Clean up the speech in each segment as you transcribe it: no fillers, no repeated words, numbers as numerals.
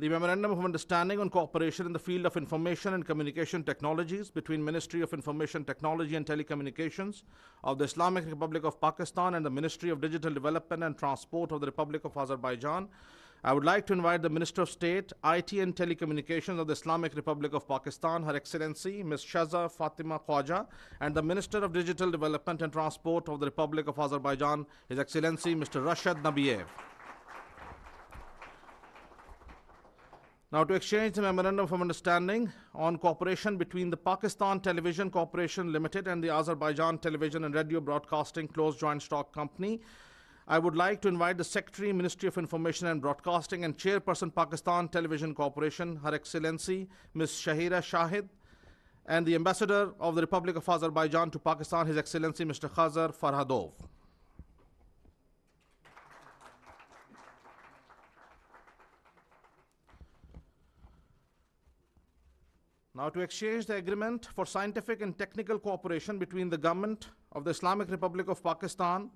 the Memorandum of Understanding on Cooperation in the Field of Information and Communication Technologies between Ministry of Information Technology and Telecommunications of the Islamic Republic of Pakistan and the Ministry of Digital Development and Transport of the Republic of Azerbaijan. I would like to invite the Minister of State, IT and Telecommunications of the Islamic Republic of Pakistan, Her Excellency Ms. Shahza Fatima Khwaja, and the Minister of Digital Development and Transport of the Republic of Azerbaijan, His Excellency Mr. Rashid Nabiev. Now to exchange the Memorandum of Understanding on cooperation between the Pakistan Television Corporation Limited and the Azerbaijan Television and Radio Broadcasting Closed Joint Stock Company, I would like to invite the Secretary, Ministry of Information and Broadcasting and Chairperson, Pakistan Television Corporation, Her Excellency Ms. Shahira Shahid, and the Ambassador of the Republic of Azerbaijan to Pakistan, His Excellency Mr. Khazar Farhadov. Now to exchange the agreement for scientific and technical cooperation between the Government of the Islamic Republic of Pakistan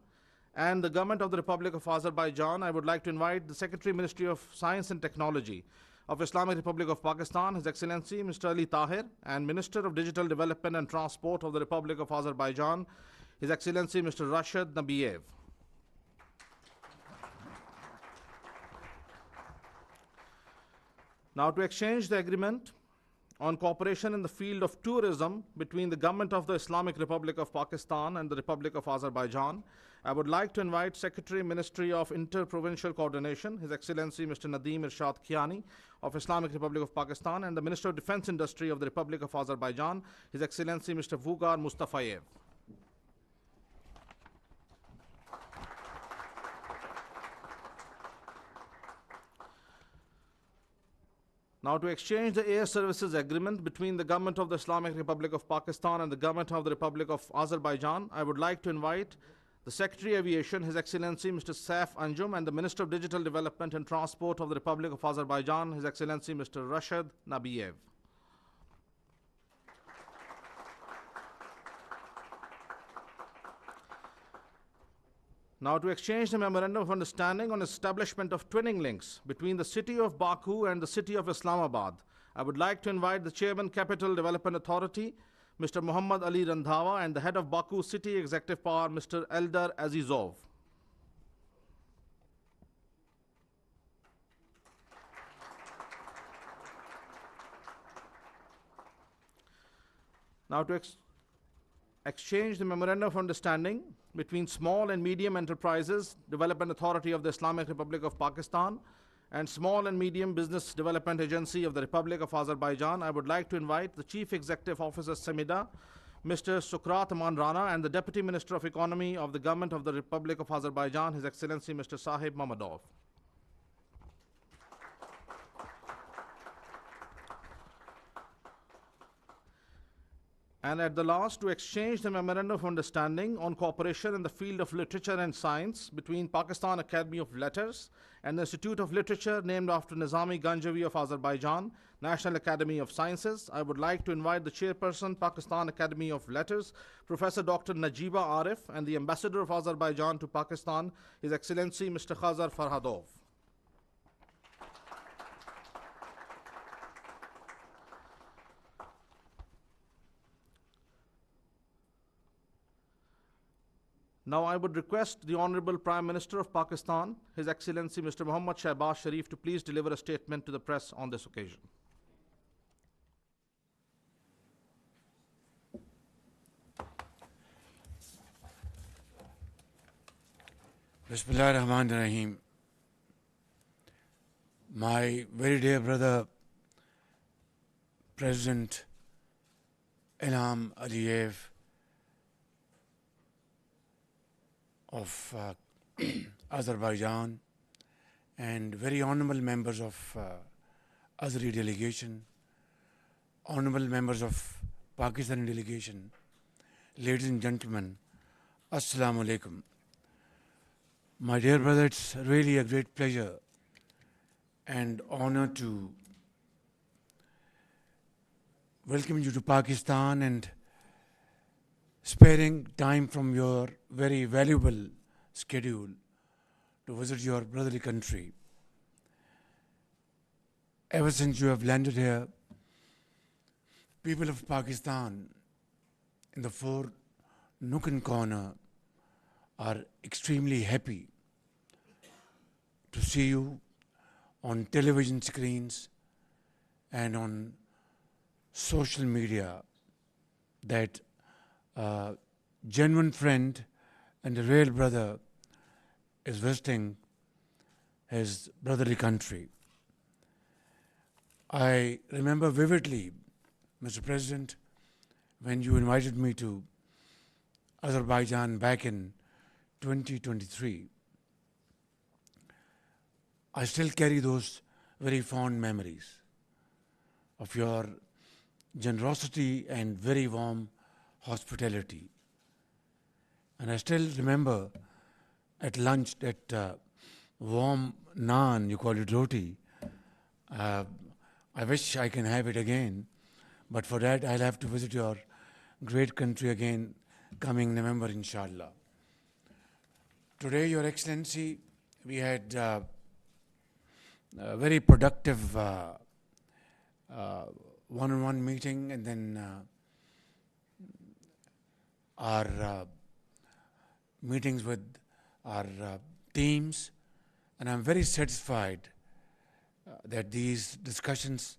and the Government of the Republic of Azerbaijan, I would like to invite the Secretary, Ministry of Science and Technology of Islamic Republic of Pakistan, His Excellency Mr. Ali Tahir, and Minister of Digital Development and Transport of the Republic of Azerbaijan, His Excellency Mr. Rashid Nabiev. Now to exchange the agreement on cooperation in the field of tourism between the Government of the Islamic Republic of Pakistan and the Republic of Azerbaijan, I would like to invite Secretary, Ministry of Inter-Provincial Coordination, His Excellency Mr. Nadeem Irshad Kiani of Islamic Republic of Pakistan, and the Minister of Defense Industry of the Republic of Azerbaijan, His Excellency Mr. Vugar Mustafayev. Now to exchange the air services agreement between the Government of the Islamic Republic of Pakistan and the Government of the Republic of Azerbaijan, I would like to invite the Secretary Aviation, His Excellency Mr. Saif Anjum, and the Minister of Digital Development and Transport of the Republic of Azerbaijan, His Excellency Mr. Rashid Nabiev. Now to exchange the Memorandum of Understanding on establishment of twinning links between the city of Baku and the city of Islamabad, I would like to invite the Chairman, Capital Development Authority, Mr. Muhammad Ali Randhawa, and the Head of Baku City Executive Power, Mr. Eldar Azizov. Now to exchange the Memorandum of Understanding between Small and Medium Enterprises Development Authority of the Islamic Republic of Pakistan and Small and Medium Business Development Agency of the Republic of Azerbaijan, I would like to invite the Chief Executive Officer, SEMIDA, Mr. Sukrat Aman Rana, and the Deputy Minister of Economy of the Government of the Republic of Azerbaijan, His Excellency Mr. Sahib Mamadov. And at the last, to exchange the Memorandum of Understanding on cooperation in the field of literature and science between Pakistan Academy of Letters and the Institute of Literature named after Nizami Ganjavi of Azerbaijan, National Academy of Sciences, I would like to invite the Chairperson, Pakistan Academy of Letters, Professor Dr. Najiba Arif, and the Ambassador of Azerbaijan to Pakistan, His Excellency Mr. Khazar Farhadov. Now I would request the Honorable Prime Minister of Pakistan, His Excellency Mr. Mohammad Shehbaz Sharif, to please deliver a statement to the press on this occasion. Bismillah ar-Rahman ar-Rahim. My very dear brother, President Ilham Aliyev of Azerbaijan, and very honorable members of Azeri delegation, honorable members of Pakistani delegation, ladies and gentlemen, Assalamu alaikum. My dear brother, it's really a great pleasure and honor to welcome you to Pakistan and sparing time from your very valuable schedule to visit your brotherly country. ever since you have landed here, people of Pakistan in the four nook and corner are extremely happy to see you on television screens and on social media, that a genuine friend and a real brother is visiting his brotherly country. I remember vividly, Mr. President, when you invited me to Azerbaijan back in 2023. I still carry those very fond memories of your generosity and very warm hospitality. And I still remember at lunch that warm naan, you call it roti. I wish I can have it again, but for that I'll have to visit your great country again coming November, inshallah. Today, Your Excellency, we had a very productive one-on-one meeting, and then our meetings with our teams, and I'm very satisfied that these discussions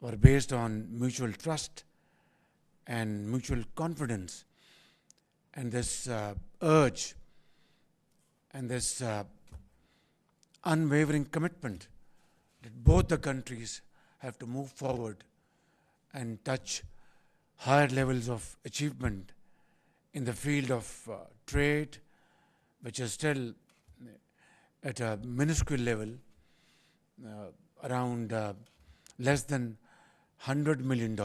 were based on mutual trust and mutual confidence, and this urge and this unwavering commitment that both the countries have to move forward and touch higher levels of achievement in the field of trade, which is still at a minuscule level, around less than $100 million,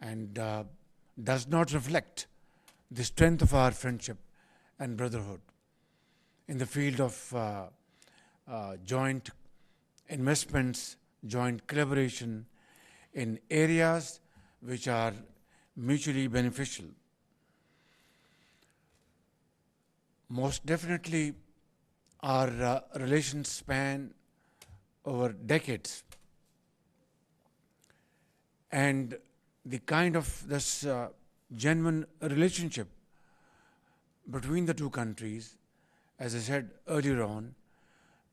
and does not reflect the strength of our friendship and brotherhood. In the field of joint investments, joint collaboration in areas which are mutually beneficial. Most definitely, our relations span over decades, and the kind of this genuine relationship between the two countries, as I said earlier on,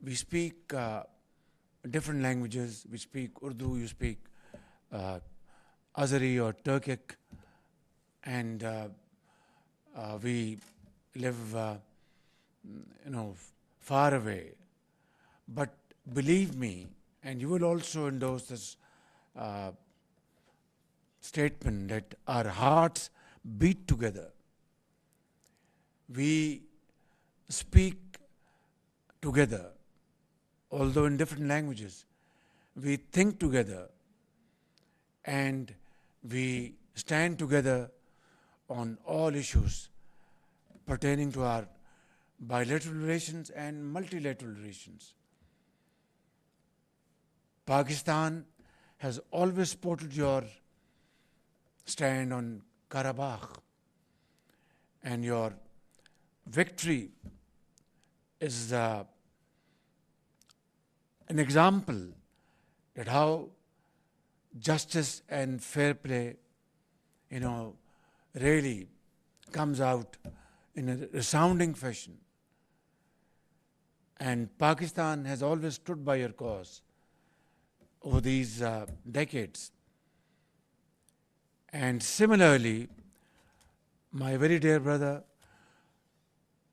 we speak different languages. We speak Urdu, you speak Azeri or Turkic, and we live, far away. But believe me, and you will also endorse this statement, that our hearts beat together. We speak together, although in different languages. We think together, and we stand together on all issues pertaining to our bilateral relations and multilateral relations. Pakistan has always supported your stand on Karabakh, and your victory is an example that how justice and fair play, really comes out in a resounding fashion. And Pakistan has always stood by your cause over these decades. And similarly, my very dear brother,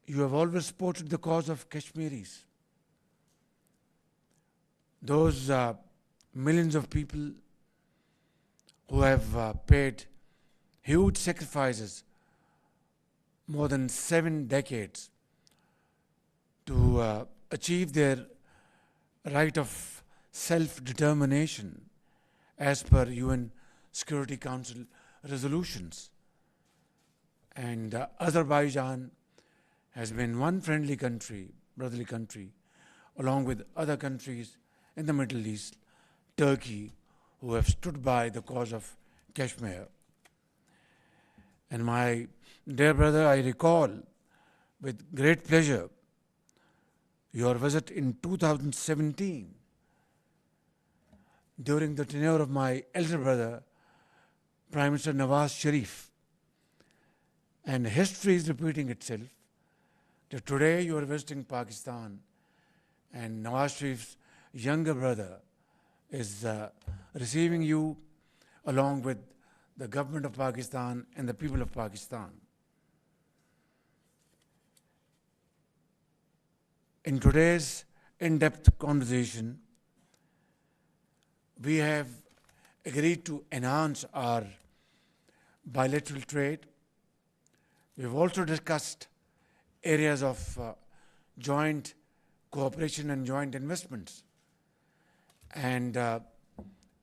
you have always supported the cause of Kashmiris. Those millions of people who have paid huge sacrifices more than 7 decades to achieve their right of self-determination as per UN Security Council resolutions. And Azerbaijan has been one friendly country, brotherly country, along with other countries in the Middle East, Turkey, who have stood by the cause of Kashmir. And my dear brother, I recall with great pleasure your visit in 2017 during the tenure of my elder brother, Prime Minister Shehbaz Sharif. And history is repeating itself. That today you are visiting Pakistan and Nawaz Sharif's younger brother is receiving you along with the government of Pakistan and the people of Pakistan. In today's in-depth conversation, we have agreed to enhance our bilateral trade. We've also discussed areas of joint cooperation and joint investments. And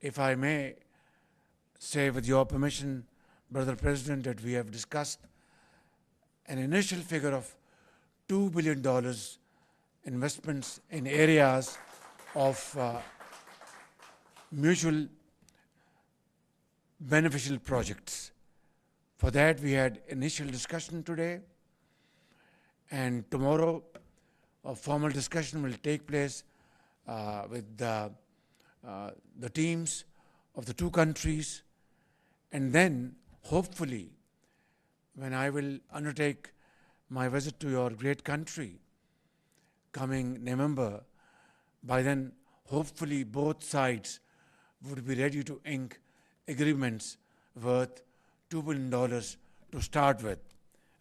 if I may say, with your permission, Brother President, that we have discussed an initial figure of $2 billion investments in areas of mutual beneficial projects. For that, we had initial discussion today, and tomorrow a formal discussion will take place with the teams of the two countries, and then hopefully when I will undertake my visit to your great country coming November, by then hopefully both sides would be ready to ink agreements worth $2 billion to start with.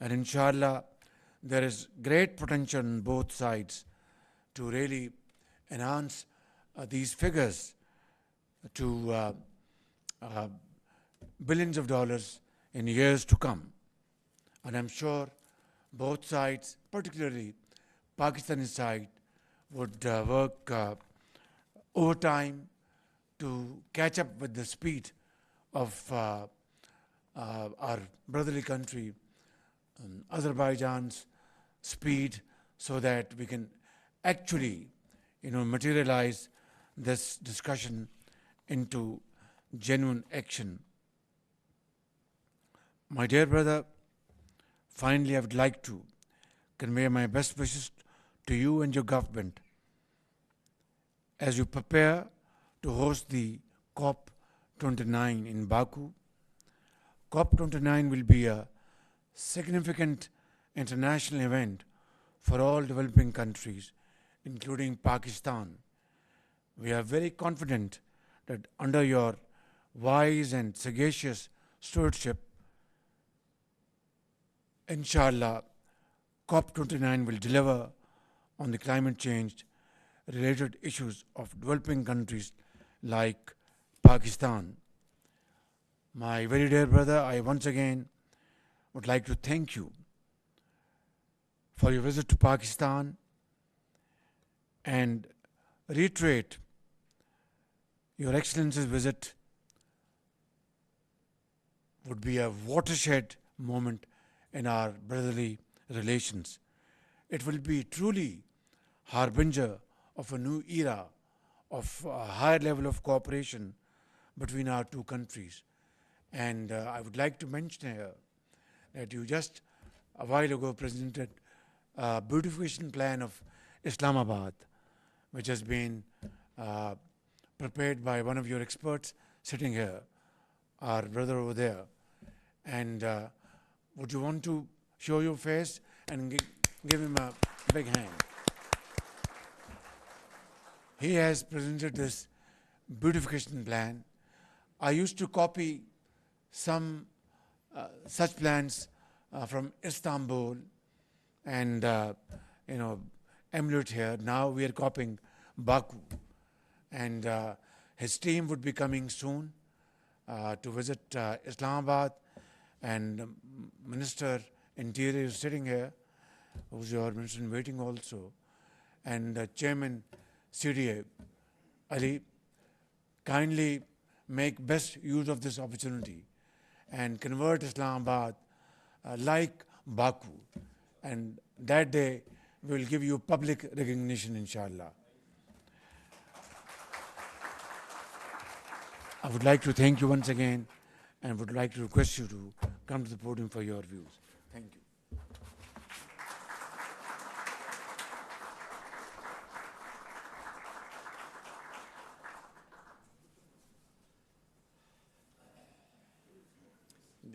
And inshallah, there is great potential on both sides to really enhance these figures to billions of dollars in years to come. And I'm sure both sides, particularly Pakistani side, would work overtime to catch up with the speed of our brotherly country, Azerbaijan's speed, so that we can actually, materialize this discussion into genuine action. My dear brother, finally I would like to convey my best wishes to you and your government as you prepare to host the COP29 in Baku. COP29 will be a significant international event for all developing countries, including Pakistan. We are very confident that under your wise and sagacious stewardship, inshallah, COP29 will deliver on the climate change related issues of developing countries like Pakistan. My very dear brother, I once again would like to thank you for your visit to Pakistan and reiterate your Excellency's visit would be a watershed moment in our brotherly relations. It will be truly harbinger of a new era of a higher level of cooperation between our two countries. And I would like to mention here that you just a while ago presented a beautification plan of Islamabad, which has been prepared by one of your experts sitting here, our brother over there. And would you want to show your face and give him a big hand? He has presented this beautification plan. I used to copy some such plans from Istanbul and emulate here. Now we are copying Baku, and his team would be coming soon to visit Islamabad, and Minister Interior is sitting here, who's your minister in waiting also, and Chairman CDA Ali. Kindly make best use of this opportunity and convert Islamabad like Baku, and that day we will give you public recognition, inshallah. I would like to thank you once again and would like to request you to come to the podium for your views. Thank you.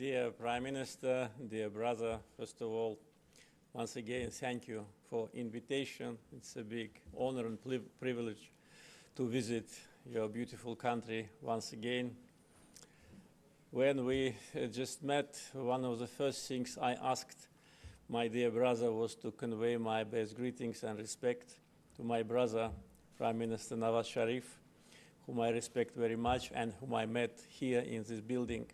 Dear Prime Minister, dear brother, first of all, once again, thank you for invitation. It's a big honor and privilege to visit your beautiful country once again. When we just met, one of the first things I asked my dear brother was to convey my best greetings and respect to my brother, Prime Minister Nawaz Sharif, whom I respect very much and whom I met here in this building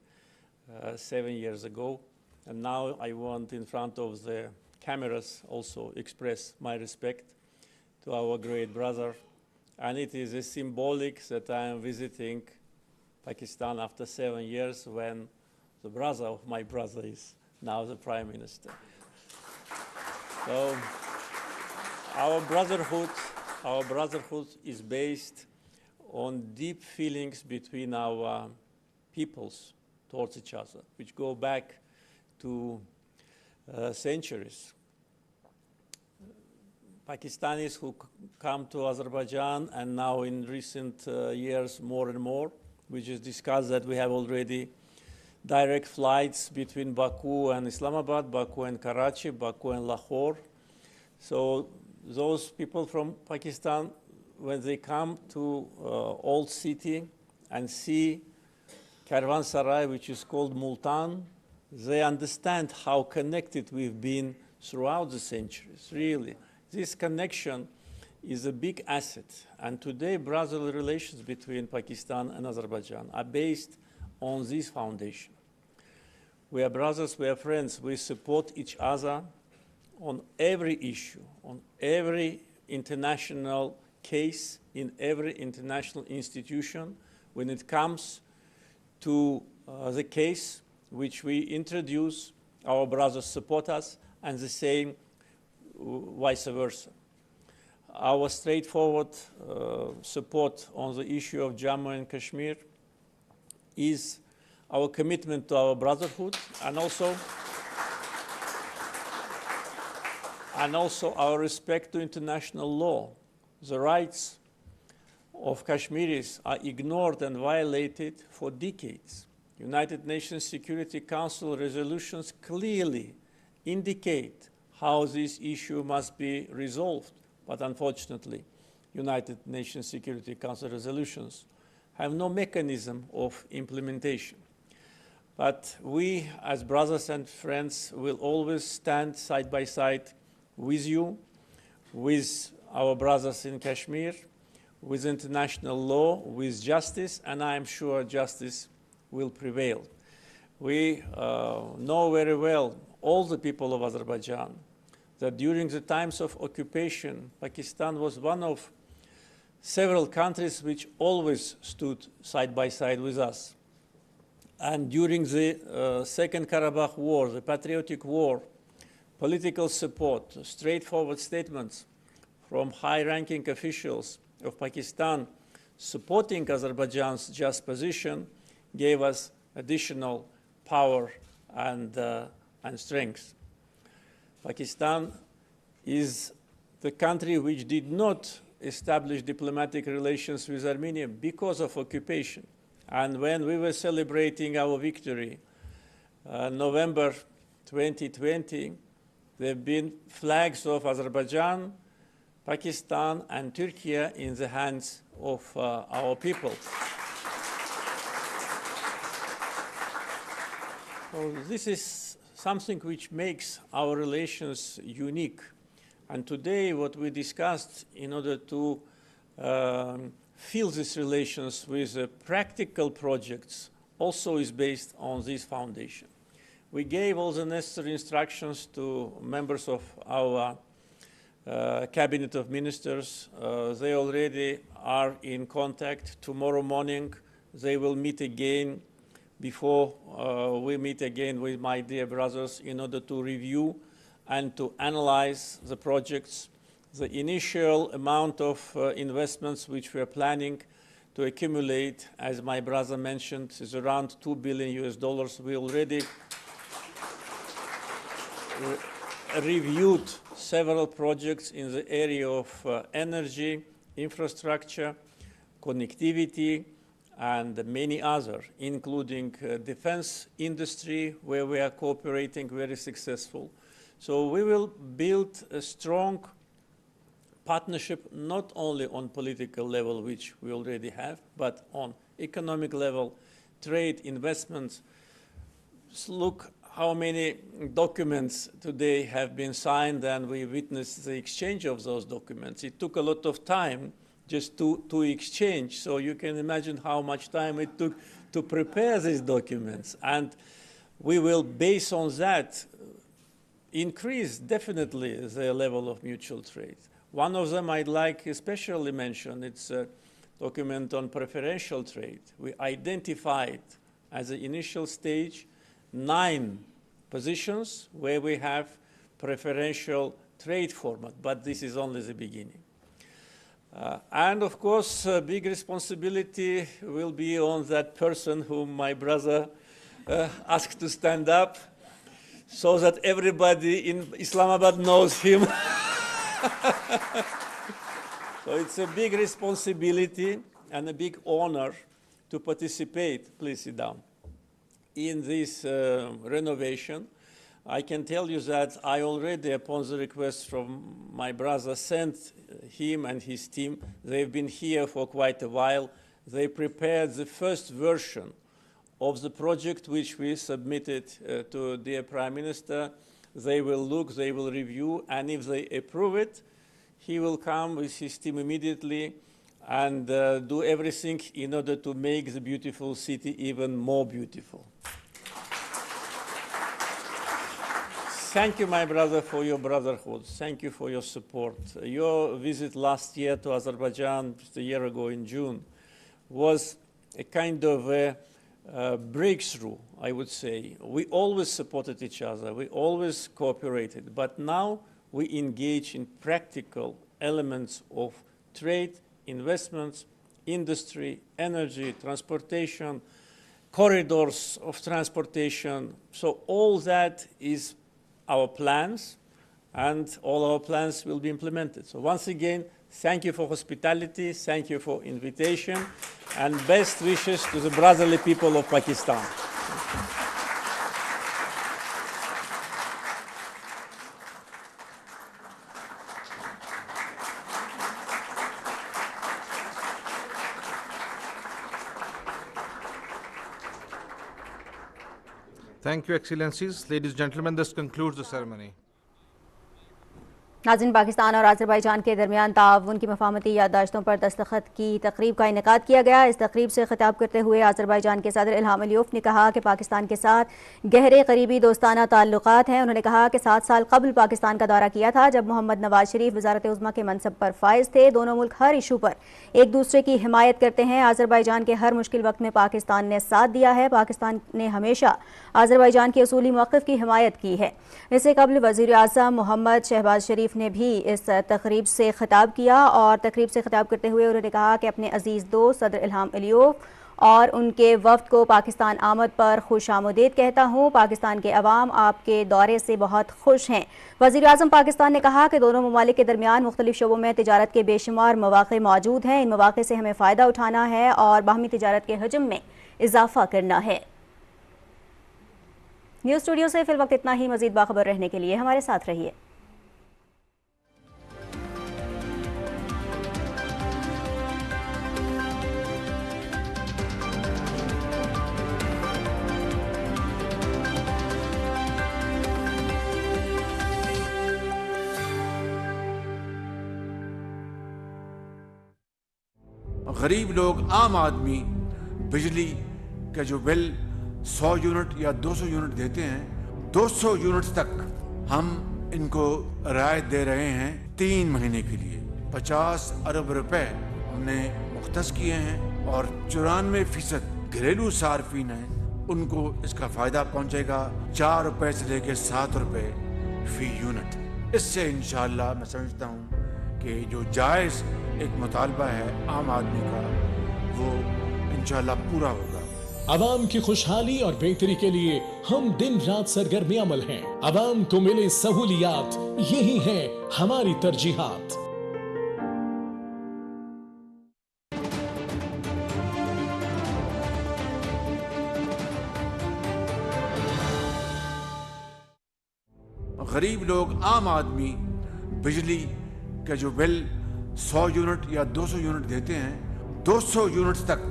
7 years ago. And now I want, in front of the cameras, also express my respect to our great brother. And it is a symbolic that I am visiting Pakistan after 7 years, when the brother of my brother is now the Prime Minister. So our brotherhood is based on deep feelings between our peoples towards each other, which go back to centuries. Pakistanis who come to Azerbaijan, and now in recent years more and more, we just discussed that we have already direct flights between Baku and Islamabad, Baku and Karachi, Baku and Lahore. So those people from Pakistan, when they come to old city and see Caravanserai, which is called Multan, they understand how connected we've been throughout the centuries, really. This connection is a big asset. And today, brotherly relations between Pakistan and Azerbaijan are based on this foundation. We are brothers, we are friends, we support each other on every issue, on every international case, in every international institution. When it comes to the case which we introduce, our brothers support us, and the same vice versa. Our straightforward support on the issue of Jammu and Kashmir is our commitment to our brotherhood, and also our respect to international law. The rights of Kashmiris are ignored and violated for decades. United Nations Security Council resolutions clearly indicate how this issue must be resolved, but unfortunately, United Nations Security Council resolutions have no mechanism of implementation. But we, as brothers and friends, will always stand side by side with you, with our brothers in Kashmir, with international law, with justice, and I am sure justice will prevail. We know very well, all the people of Azerbaijan, that during the times of occupation, Pakistan was one of several countries which always stood side by side with us. And during the Second Karabakh War, the Patriotic War, political support, straightforward statements from high-ranking officials of Pakistan supporting Azerbaijan's just position gave us additional power and strength. Pakistan is the country which did not establish diplomatic relations with Armenia because of occupation. And when we were celebrating our victory, November 2020, there have been flags of Azerbaijan, Pakistan, and Turkey in the hands of our people. So this is something which makes our relations unique. And today, what we discussed in order to fill these relations with practical projects also is based on this foundation. We gave all the necessary instructions to members of our Cabinet of Ministers. They already are in contact. Tomorrow morning, they will meet again before we meet again with my dear brothers in order to review and to analyze the projects. The initial amount of investments which we are planning to accumulate, as my brother mentioned, is around $2 billion. We already reviewed several projects in the area of energy, infrastructure, connectivity, and many other, including defense industry, where we are cooperating very successful. So we will build a strong partnership not only on political level, which we already have, but on economic level, trade, investments. Look how many documents today have been signed, and we witnessed the exchange of those documents. It took a lot of time just to exchange, so you can imagine how much time it took to prepare these documents. And we will, based on that, increase definitely the level of mutual trade. One of them I'd like especially mention, it's a document on preferential trade. We identified as the initial stage 9 positions where we have preferential trade format, but this is only the beginning. And of course, big responsibility will be on that person whom my brother asked to stand up, so that everybody in Islamabad knows him. So it's a big responsibility and a big honor to participate, please sit down, in this renovation. I can tell you that I already, upon the request from my brother, sent him and his team. They've been here for quite a while. They prepared the first version of the project which we submitted to dear Prime Minister. They will look, they will review, and if they approve it, he will come with his team immediately and do everything in order to make the beautiful city even more beautiful. Thank you, my brother, for your brotherhood. Thank you for your support. Your visit last year to Azerbaijan, just a year ago in June, was a kind of a breakthrough, I would say. We always supported each other. We always cooperated. But now we engage in practical elements of trade, investments, industry, energy, transportation, corridors of transportation. So all that is our plans, and all our plans will be implemented. So once again, thank you for hospitality, thank you for invitation, and best wishes to the brotherly people of Pakistan. Thank you, Excellencies. Ladies and gentlemen, this concludes the ceremony. नाज़रीन, पाकिस्तान और Azerbaijan के दरमियान ताउन की मफाहमती याददाश्तों पर दस्तखत की तकरीब का इनेकाद किया गया। इस तकरीब से खिताब करते हुए अज़रबैजान के सदर इल्हाम अलियव ने कहा कि पाकिस्तान के साथ गहरे करीबी दोस्ताना ताल्लुकात हैं। उन्होंने कहा कि 7 साल कबल पाकिस्तान का दौरा किया था, जब मोहम्मद नवाज शरीफ वज़ारत उज़्मा के मनसब पर फाइज थे। दोनों मुल्क हर इशू पर एक दूसरे की हिमायत करते हैं। अज़रबैजान के हर मुश्किल वक्त में पाकिस्तान ने साथ दिया है। पाकिस्तान ने हमेशा अज़रबैजान के उसूली मौक़िफ़ की हिमायत की है। इससे कबल वज़ीर आज़म मोहम्मद शहबाज शरीफ ने भी इस तकरीब से खिताब किया और तकरीब से खिताब करते हुए उन्होंने कहा कि अपने अजीज़ दोस्त सदर इल्हाम अलियव और उनके वफ्द को पाकिस्तान आमद पर खुश आमदीद कहता हूँ। पाकिस्तान के अवाम आपके दौरे से बहुत खुश हैं। वज़ीर आज़म पाकिस्तान ने कहा कि दोनों ममालिक के दरमियान मुख्तलिफ शोबों में तिजारत के बेशुमार मौक़े मौजूद हैं। इन मौक़े से हमें फ़ायदा उठाना है और बाहमी तिजारत के हजम में इजाफ़ा करना है। न्यूज़ स्टूडियो से फिल वक्त इतना ही। मज़ीद बाखबर रहने के लिए हमारे साथ रहिए। गरीब लोग, आम आदमी बिजली का जो बिल 100 यूनिट या 200 यूनिट देते हैं, 200 यूनिट तक हम इनको राहत दे रहे हैं 3 महीने के लिए। 50 अरब रुपए हमने मुख्तस किए हैं और 94% घरेलू सार्फिन हैं, उनको इसका फ़ायदा पहुंचेगा 4 रुपए से लेकर 7 रुपए फी यूनिट। इससे इंशाअल्लाह मैं समझता हूँ कि जो जायज़ एक मुतालबा है आम आदमी का, वो इंशाअल्लाह पूरा होगा। अवाम की खुशहाली और बेहतरी के लिए हम दिन रात सरगर्म अमल हैं। अवाम को मिले सहूलियात, यही है हमारी तरजीहात। غریب لوگ عام آدمی بجلی کا جو بل 100 یونٹ یا 200 یونٹ دیتے ہیں 200 یونٹ تک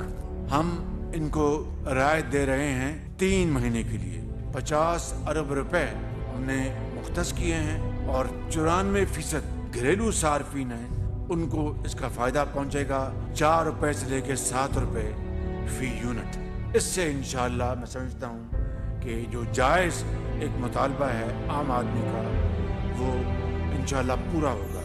ہم ان کو رعایت دے رہے ہیں 3 مہینے کے لیے. 50 ارب روپے ہم نے مختص کیے ہیں اور 94% گھریلو صارفین ہیں ان کو اس کا فائدہ پہنچے گا 4 روپے سے لے کے 7 روپے فی یونٹ. اس سے انشاءاللہ میں سمجھتا ہوں کہ جو جائز ایک مطالبہ ہے عام آدمی کا وہ انشاءاللہ پورا ہوگا.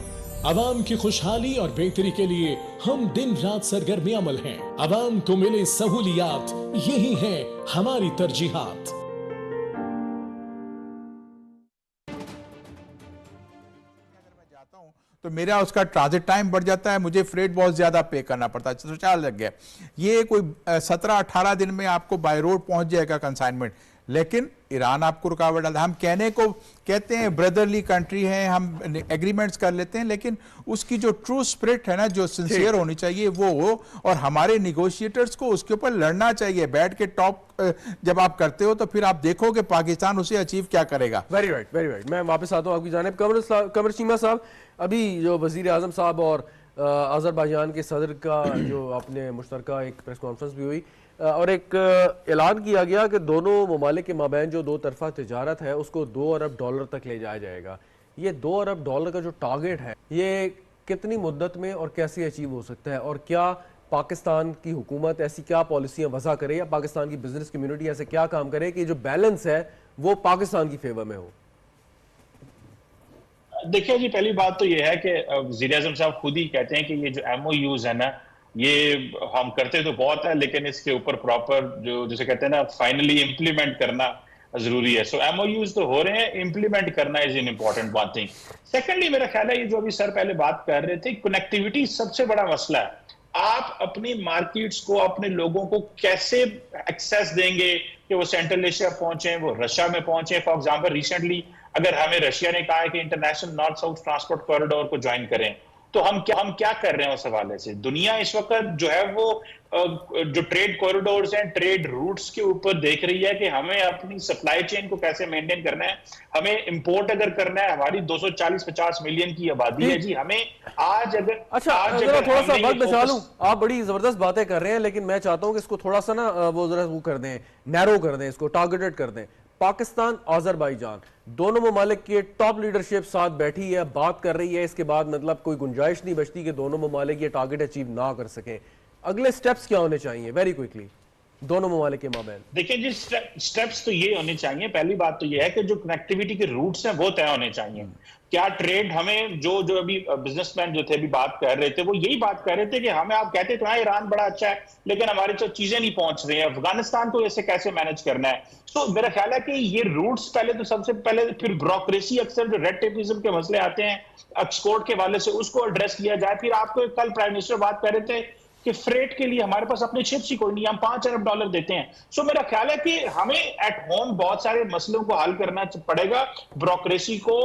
عوام کی خوشحالی اور بہتری کے لیے ہم دن رات سرگرم عمل ہیں. عوام کو ملے سہولیات، یہی ہیں ہماری ترجیحات. تو میرا اس کا ٹرانزٹ ٹائم بڑھ جاتا ہے، مجھے فریٹ بہت زیادہ پے کرنا پڑتا ہے. تو چال لگ گیا یہ کوئی 17-18 دن میں آپ کو بائی روڈ پہنچ جائے گا کنسائنمنٹ. لیکن ایران آپ کو رکاوٹ ڈالتا ہے. ہم کہنے کو کہتے ہیں بردرلی کنٹری ہیں، ہم ایگریمنٹس کر لیتے ہیں، لیکن اس کی جو ٹرو اسپرٹ ہے نا، جو سنسیئر ہونی چاہیے وہ ہو، اور ہمارے نیگوشیٹرز کو اس کے اوپر لڑنا چاہیے. بیٹھ کے ٹاپ جب آپ کرتے ہو تو پھر آپ دیکھو کہ پاکستان اسے اچیو کیا کرے گا. Very right, very right. میں واپس آتا ہوں آپ کی جانب. قمر چیمہ صاحب، ابھی جو وزیر اعظم صاحب اور آذربائیجان کے صدر کا جو اپنے مشترکہ ایک پریس کانفرنس بھی ہوئی اور ایک اعلان کیا گیا کہ دونوں ممالک کے مابین جو 2 طرفہ تجارت ہے اس کو $2 ارب تک لے جایا جائے گا. یہ $2 ارب کا جو ٹارگٹ ہے یہ کتنی مدت میں اور کیسے اچیو ہو سکتا ہے، اور کیا پاکستان کی حکومت ایسی کیا پالیسیاں وضع کرے یا پاکستان کی بزنس کمیونٹی ایسے کیا کام کرے کہ جو بیلنس ہے وہ پاکستان کی فیور میں ہو؟ دیکھیں جی، پہلی بات تو یہ ہے کہ وزیر اعظم صاحب خود ہی کہتے ہیں کہ یہ جو ایم او یوز ہے نا، یہ ہم کرتے تو بہت ہے لیکن اس کے اوپر پراپر جو جسے کہتے ہیں نا فائنلی امپلیمنٹ کرنا ضروری ہے. سو ایم او یوز تو ہو رہے ہیں، امپلیمنٹ کرنا از ان امپورٹنٹ ون تھنگ. سیکنڈلی میرا خیال ہے یہ جو ابھی سر پہلے بات کر رہے تھے، کنیکٹیوٹی سب سے بڑا مسئلہ ہے. آپ اپنی مارکیٹس کو، اپنے لوگوں کو کیسے ایکسیس دیں گے کہ وہ سینٹرل ایشیا پہنچیں، وہ رشیا میں پہنچیں. فار ایگزامپل ریسنٹلی اگر ہمیں رشیا نے کہا ہے کہ international north south transport corridor کو جوائن کریں، تو ہم کیا کر رہے ہیں اس حوالے سے؟ دنیا اس وقت جو ہے وہ جو ٹریڈ کوریڈورز ہیں، ٹریڈ روٹس کے اوپر دیکھ رہی ہے کہ ہمیں اپنی سپلائی چین کو کیسے مینٹین کرنا ہے. ہمیں امپورٹ اگر کرنا ہے، ہماری 240-50 ملین کی آبادی ہے جی، ہمیں آج اگر تھوڑا سا وقت بچا لوں. آپ بڑی زبردست باتیں کر رہے ہیں لیکن میں چاہتا ہوں کہ اس کو تھوڑا سا نا وہ ذرا وہ کر دیں، نیرو کر دیں، اس کو ٹارگیٹڈ کر دیں. پاکستان آذربائیجان دونوں ممالک کی ٹاپ لیڈرشپ ساتھ بیٹھی ہے، بات کر رہی ہے. اس کے بعد مطلب کوئی گنجائش نہیں بچتی کہ دونوں ممالک یہ ٹارگٹ اچیو نہ کر سکیں. اگلے سٹیپس کیا ہونے چاہیے ویری کوئکلی دونوں ممالک کے مابین؟ دیکھیں جی، سٹیپس تو یہ ہونے چاہیے. پہلی بات تو یہ ہے کہ جو کنیکٹیوٹی کے روٹس ہیں وہ طے ہونے چاہیے. کیا ٹریڈ ہمیں جو ابھی بزنس مین جو تھے ابھی بات کر رہے تھے وہ یہی بات کر رہے تھے کہ ہمیں آپ کہتے تو ہیں ایران بڑا اچھا ہے لیکن ہماری تو چیزیں نہیں پہنچ رہی ہیں. افغانستان کو اسے کیسے مینج کرنا ہے؟ تو میرا خیال ہے کہ یہ روٹس پہلے تو سب سے پہلے، پھر بیوروکریسی، اکثر جو ریڈ ٹیپزم کے مسئلے آتے ہیں ایکسپورٹ کے حوالے سے اس کو ایڈریس کیا جائے. پھر آپ کو کل پرائم منسٹر بات کر رہے تھے کہ فریٹ کے لیے ہمارے پاس اپنے شپس ہی کوئی نہیں، ہم $5 ارب دیتے ہیں. سو میرا خیال ہے کہ ہمیں ایٹ ہوم بہت سارے مسئلوں کو حل کرنا پڑے گا، بیوروکریسی کو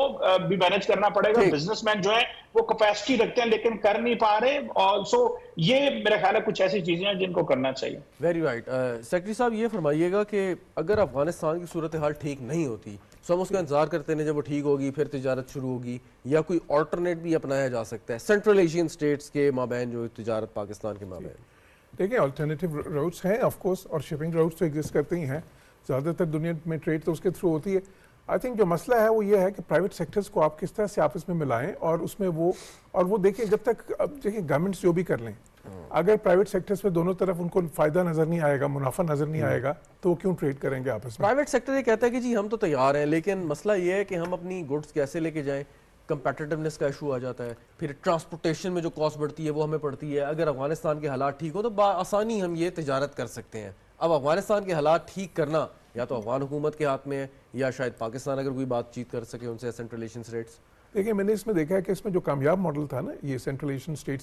بھی مینج کرنا پڑے گا. بزنس مین جو ہیں وہ کیپیسٹی رکھتے ہیں لیکن کر نہیں پا رہے. اور سو یہ میرا خیال ہے کچھ ایسی چیزیں ہیں جن کو کرنا چاہیے. Very right. سیکرٹری صاحب یہ فرمائیے گا کہ اگر افغانستان کی صورتحال ٹھیک نہیں ہوتی تو ہم اس کا انتظار کرتے ہیں جب وہ ٹھیک ہوگی پھر تجارت شروع ہوگی، یا کوئی آلٹرنیٹ بھی اپنایا جا سکتا ہے سینٹرل ایشین سٹیٹس کے مابین جو تجارت پاکستان کے مابین؟ دیکھیں آلٹرنیٹیو روٹس ہیں آف کورس، اور شپنگ روٹس تو ایگزسٹ کرتے ہی ہیں. زیادہ تر دنیا میں ٹریڈ تو اس کے تھرو ہوتی ہے. آئی تھنک جو مسئلہ ہے وہ یہ ہے کہ پرائیویٹ سیکٹرز کو آپ کس طرح سے آپس میں ملائیں اور اس میں وہ دیکھیں جب تک دیکھیں گورنمنٹس جو بھی کر لیں، اگر پرائیویٹ سیکٹرز پہ دونوں طرف ان کو فائدہ نظر نہیں آئے گا، منافع نظر نہیں آئے گا، تو وہ کیوں ٹریڈ کریں گے آپس میں؟ پرائیویٹ سیکٹر یہ کہتا ہے کہ جی ہم تو تیار ہیں، لیکن مسئلہ یہ ہے کہ ہم اپنی گڈس کیسے لے کے جائیں. کمپیٹیٹیونیس کا ایشو آ جاتا ہے، پھر ٹرانسپورٹیشن میں جو کاسٹ بڑھتی ہے وہ ہمیں پڑتی ہے. اگر افغانستان کے حالات ٹھیک ہو تو بآسانی ہم یہ تجارت کر سکتے ہیں. اب افغانستان کے حالات ٹھیک کرنا یا تو افغان حکومت کے ہاتھ میں ہے یا شاید پاکستان اگر کوئی بات چیت کر سکے ان سے سینٹرل ایشین اسٹیٹس. دیکھیں میں نے اس میں دیکھا ہے کہ اس میں جو کامیاب ماڈل تھا نا یہ سینٹرل ایشین اسٹیٹس